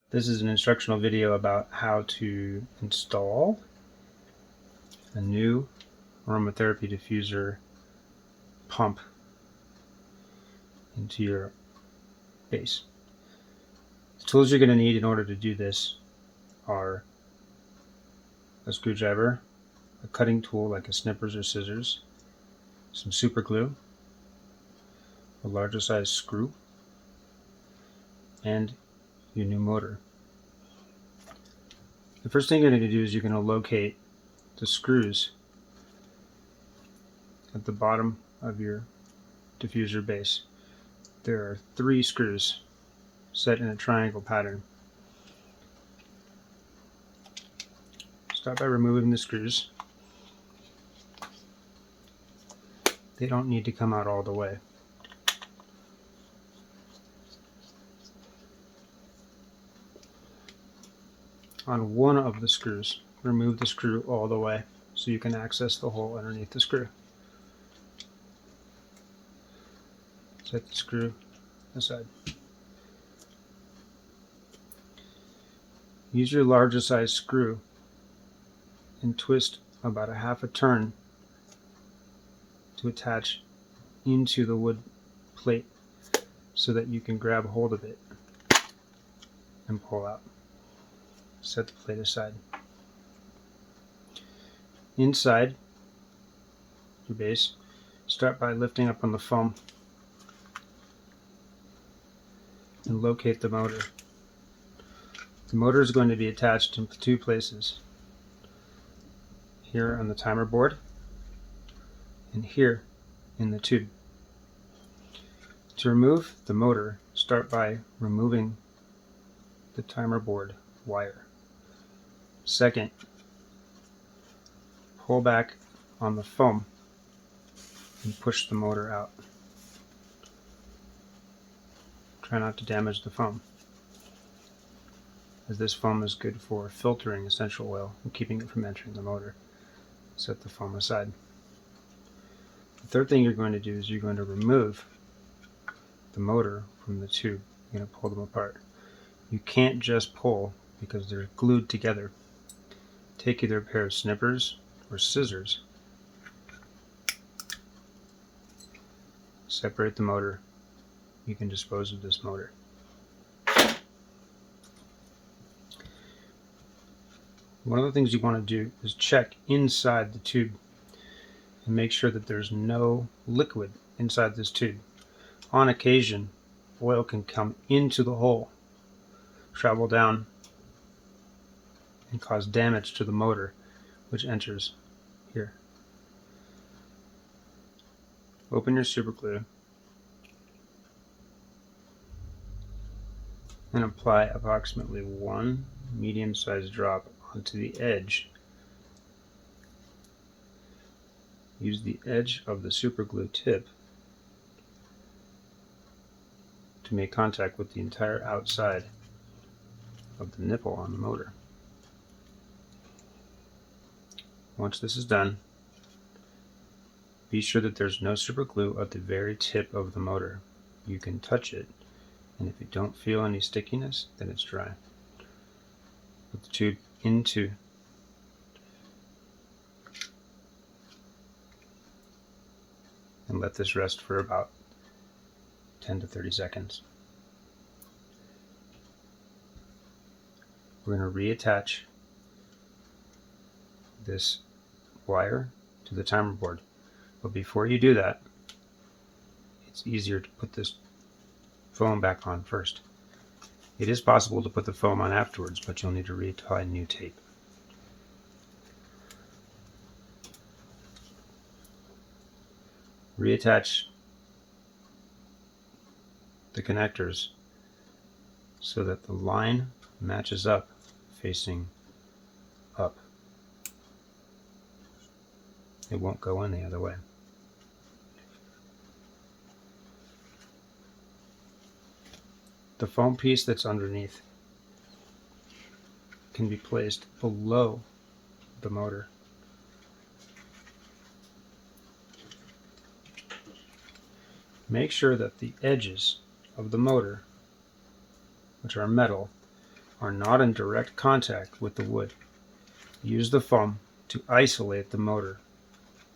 This is an instructional video about how to install a new aromatherapy diffuser pump into your base. The tools you're going to need in order to do this are a screwdriver, a cutting tool like a snippers or scissors, some super glue, a larger size screw, and your new motor. The first thing you're going to do is you're going to locate the screws at the bottom of your diffuser base. There are 3 screws set in a triangle pattern. Start by removing the screws. They don't need to come out all the way. On one of the screws, remove the screw all the way so you can access the hole underneath the screw. Set the screw aside. Use your larger size screw and twist about a half a turn to attach into the wood plate so that you can grab hold of it and pull out. Set the plate aside. Inside your base, start by lifting up on the foam and locate the motor. The motor is going to be attached in 2 places. Here on the timer board and here in the tube. To remove the motor, start by removing the timer board wire. Second, pull back on the foam and push the motor out. Try not to damage the foam, as this foam is good for filtering essential oil and keeping it from entering the motor. Set the foam aside. The third thing you're going to do is you're going to remove the motor from the tube. You're going to pull them apart. You can't just pull because they're glued together. Take either a pair of snippers or scissors. Separate the motor. You can dispose of this motor. One of the things you want to do is check inside the tube and make sure that there's no liquid inside this tube. On occasion, oil can come into the hole, travel down, and cause damage to the motor, which enters here. Open your super glue and apply approximately 1 medium-sized drop onto the edge. Use the edge of the super glue tip to make contact with the entire outside of the nipple on the motor. Once this is done, be sure that there's no super glue at the very tip of the motor. You can touch it, and if you don't feel any stickiness, then it's dry. Put the tube into and let this rest for about 10 to 30 seconds. We're going to reattach this wire to the timer board. But before you do that, it's easier to put this foam back on first. It is possible to put the foam on afterwards, but you'll need to reapply new tape. Reattach the connectors so that the line matches up facing up. It won't go in the other way. The foam piece that's underneath can be placed below the motor. Make sure that the edges of the motor, which are metal, are not in direct contact with the wood. Use the foam to isolate the motor,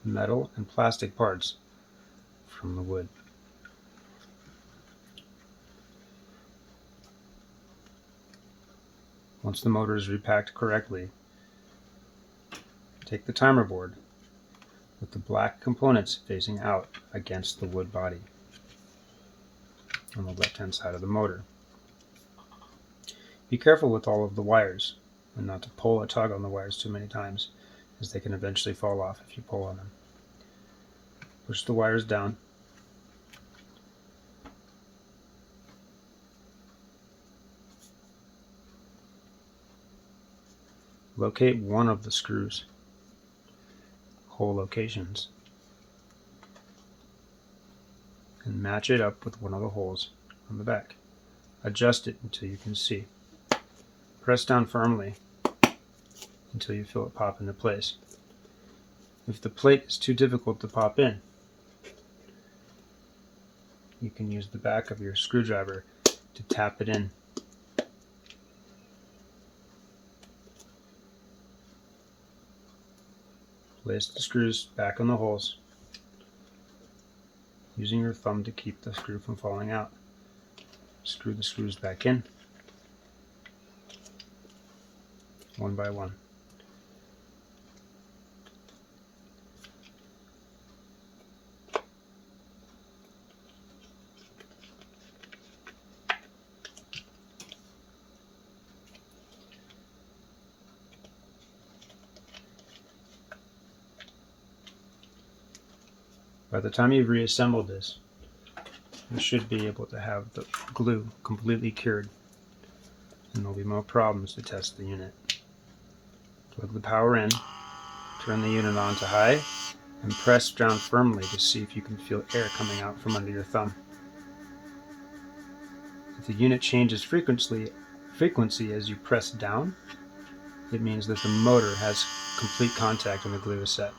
metal, and plastic parts from the wood. Once the motor is repacked correctly, take the timer board with the black components facing out against the wood body on the left-hand side of the motor. Be careful with all of the wires and not to pull or tug on the wires too many times, as they can eventually fall off if you pull on them. Push the wires down. Locate one of the screws hole locations and match it up with one of the holes on the back. Adjust it until you can see. Press down firmly until you feel it pop into place. If the plate is too difficult to pop in, you can use the back of your screwdriver to tap it in. Place the screws back in the holes, using your thumb to keep the screw from falling out. Screw the screws back in, one by one. By the time you've reassembled this, you should be able to have the glue completely cured, and there'll be no problems to test the unit. Plug the power in, turn the unit on to high, and press down firmly to see if you can feel air coming out from under your thumb. If the unit changes frequency as you press down, it means that the motor has complete contact and the glue is set.